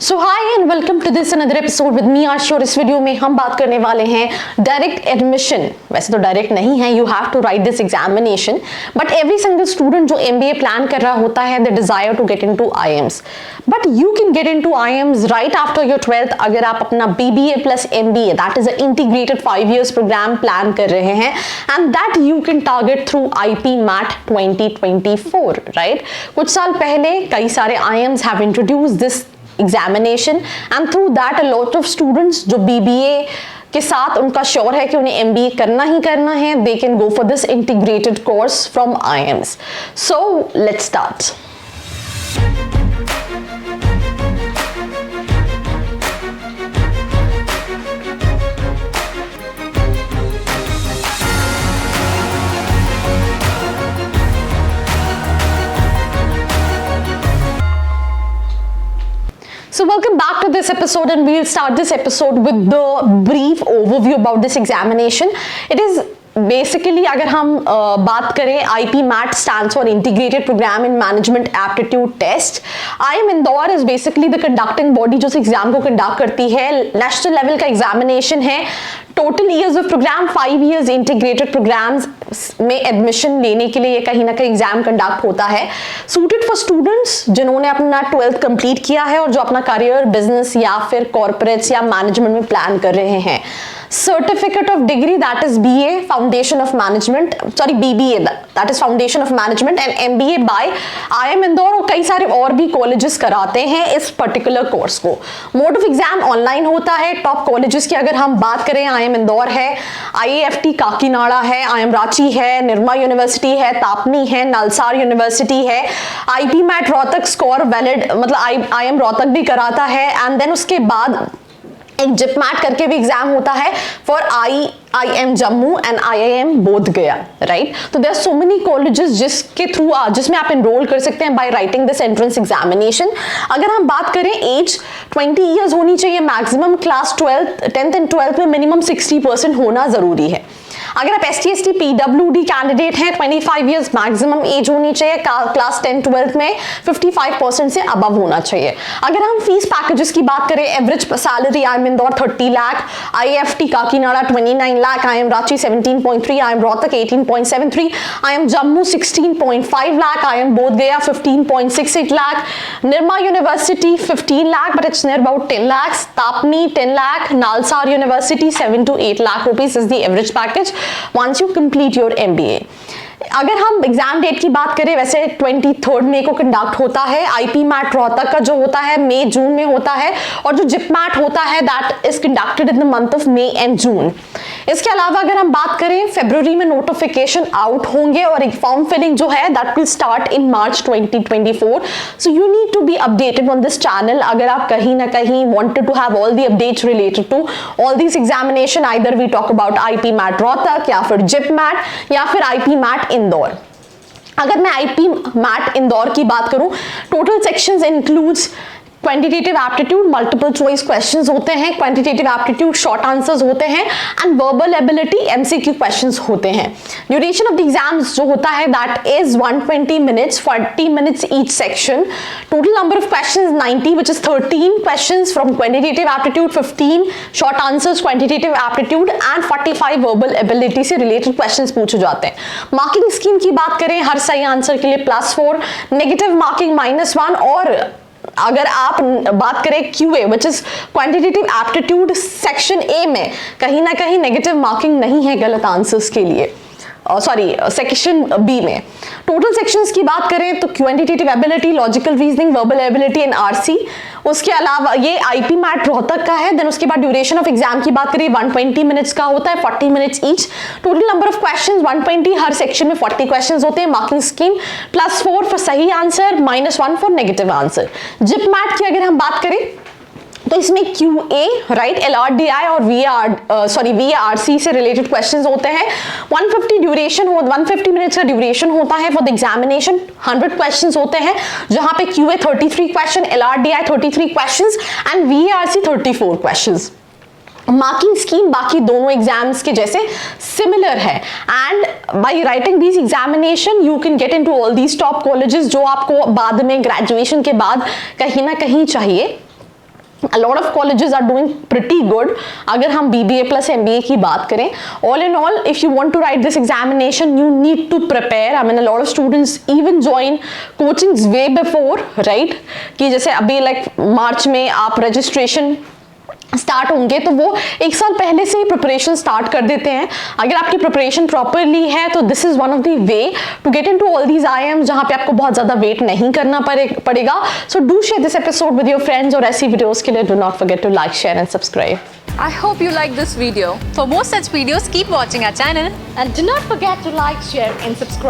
So hi and welcome to this another episode with me Ashi. और इस video में हम बात करने वाले हैं डायरेक्ट एडमिशन। वैसे तो डायरेक्ट नहीं है, you have to write this examination, but every single student जो एमबीए प्लान कर रहा होता है they desire to get into IIMs, but you can get into IIMs right after your 12th अगर आप अपना BBA plus MBA that is a integrated 5 years programme plan कर रहे हैं, and that you can target through IPMAT 2024, right. कुछ साल पहले कई सारे IIMs have introduced this examination and through that a lot of students जो BBA के साथ उनका श्योर है कि उन्हें MBA करना ही करना है, they can go for this integrated course from IIMs. So let's start. So welcome back to this episode, and we'll start this episode with the brief overview about this examination. It is basically अगर हम बात करें IP MAT stands for Integrated Program in Management Aptitude Test. IIM Indore is basically the conducting body जो इस exam को conduct करती है। National level का एग्जामिनेशन है। Total years of programme 5 years integrated programmes में एडमिशन लेने के लिए कहीं ना कहीं एग्जाम कंडक्ट होता है। सूटेड फॉर स्टूडेंट्स जिन्होंने अपना 12th कंप्लीट किया है और जो अपना करियर बिजनेस या फिर कॉर्पोरेट्स या मैनेजमेंट में प्लान कर रहे हैं। Certificate of degree that is BA foundation of management, sorry BBA that is foundation of management, and MBA by IIM Indore और कई सारे और भी कॉलेजेस कराते हैं इस पर्टिकुलर कोर्स को। मोड ऑफ एग्जाम ऑनलाइन होता है। टॉप कॉलेजेस की अगर हम बात करें, IIM इंदौर है, IAFT काकीनाडा है, IIM रांची है, निर्मा यूनिवर्सिटी है, तापनी है, नलसार यूनिवर्सिटी है, IP MAT Rohtak score valid मतलब IIM रोहतक भी कराता है, एंड देन उसके बाद एक जिप मैट करके भी एग्जाम होता है for IIM Jammu and IIM Bodh Gaya, right. तो there are so many colleges जिसके थ्रू जिसमें आप एनरोल कर सकते हैं by writing this entrance examination. अगर हम बात करें एज 20 years होनी चाहिए maximum. Class 10th and 12th में मिनिमम 60% होना जरूरी है। अगर आप ST ST PWD कैंडिडेट हैं 25 years मैक्सिमम एज होनी चाहिए। क्लास 10 12th में 55% से अबव होना चाहिए। अगर हम फीस पैकेजेस की बात करें, average salary IIM Indore 30 lakh, IAFT Kakinada 29 lakh, IIM Ranchi 17.3, IIM Rohtak 18.73, IIM Jammu 16.5 lakh, IIM Bodh गया 15.68 lakh, Nirma university 15 lakh but it's near about 10 lakhs, Tapani 10 lakh, NALSAR university 7 to 8 lakh rupees is the average package once you complete your MBA. अगर हम एग्जाम डेट की बात करें, वैसे 23rd मई को कंडक्ट होता है। IP मैट रोहतक का जो होता है मई जून में होता है, और जो जिप मैट होता है that is conducted in the month of May and June. इसके अलावा अगर हम बात करें, फरवरी में नोटिफिकेशन आउट होंगे और एक फॉर्म फिलिंग जो है that will start in March 2024। So you need to be updated on this channel अगर आप कहीं ना कहीं wanted to have all the updates related to all this examination. Either we talk about IP MAT Rohtak या फिर zip mat या फिर IP mat Indore. अगर मैं IP मैट इंदौर की बात करूं, total sections includes quantitative aptitude, multiple choice questions होते हैं, क्वांटिटेटिव एप्टीट्यूड शॉर्ट आंसर्स होते हैं, and verbal ability MCQ questions होते हैं। ड्यूरेशन ऑफ द एग्जाम्स जो होता है that is 120 minutes, 40 minutes each section. Total number of questions 90 which is 13 questions from quantitative aptitude, 15 short answers quantitative aptitude and 45 verbal ability से रिलेटेड questions पूछे जाते हैं। मार्किंग स्कीम की बात करें, हर सही आंसर के लिए +4, नेगेटिव मार्किंग -1, और अगर आप बात करें QA which is quantitative aptitude section A में कहीं ना कहीं नेगेटिव मार्किंग नहीं है गलत आंसर्स के लिए, सॉरी सेक्शन B में। टोटल सेक्शंस की बात करें तो quantitative ability, logical reasoning, verbal ability and RC। उसके अलावा ये IP मैट रोहतक का है। देन उसके बाद ड्यूरेशन ऑफ एग्जाम की बात करें 120 minutes का होता है, 40 minutes each. Total number of questions 120, हर सेक्शन में 40 क्वेश्चंस होते हैं। मार्किंग स्कीम +4 फॉर सही answer, -1 for negative answer. JIPMAT की अगर हम बात करें तो इसमें QA, राइट, LRDI और VARC से रिलेटेड क्वेश्चंस होते हैं। 150 मिनट्स का ड्यूरेशन होता है फॉर द एग्जामिनेशन। 100 क्वेश्चंस होते हैं, जहां पे QA 33 question, LRDI 33 questions and VARC 34 questions. Marking scheme बाकी दोनों एग्जाम्स के जैसे सिमिलर है, and bye writing this examination you can get into all these top colleges जो आपको बाद में ग्रेजुएशन के बाद कहीं ना कहीं चाहिए। A lot of colleges are doing pretty good. अगर हम BBA plus MBA की बात करें, all in all, if you want to write this examination, you need to prepare. I mean, a lot of students even join coachings way before, right? कि जैसे अभी like मार्च में आप registration स्टार्ट होंगे तो वो एक साल पहले से ही प्रिपरेशन स्टार्ट कर देते हैं. अगर आपकी प्रिपरेशन प्रॉपरली है तो this is one of the way to get into all these IIMs जहां पे आपको बहुत ज्यादा वेट नहीं करना पड़ेगा. So do share this episode with your friends और ऐसी वीडियोस के लिए do not forget to like, share and subscribe. I hope you like this video. For more such videos, keep watching our channel. And do not forget to like, share and subscribe.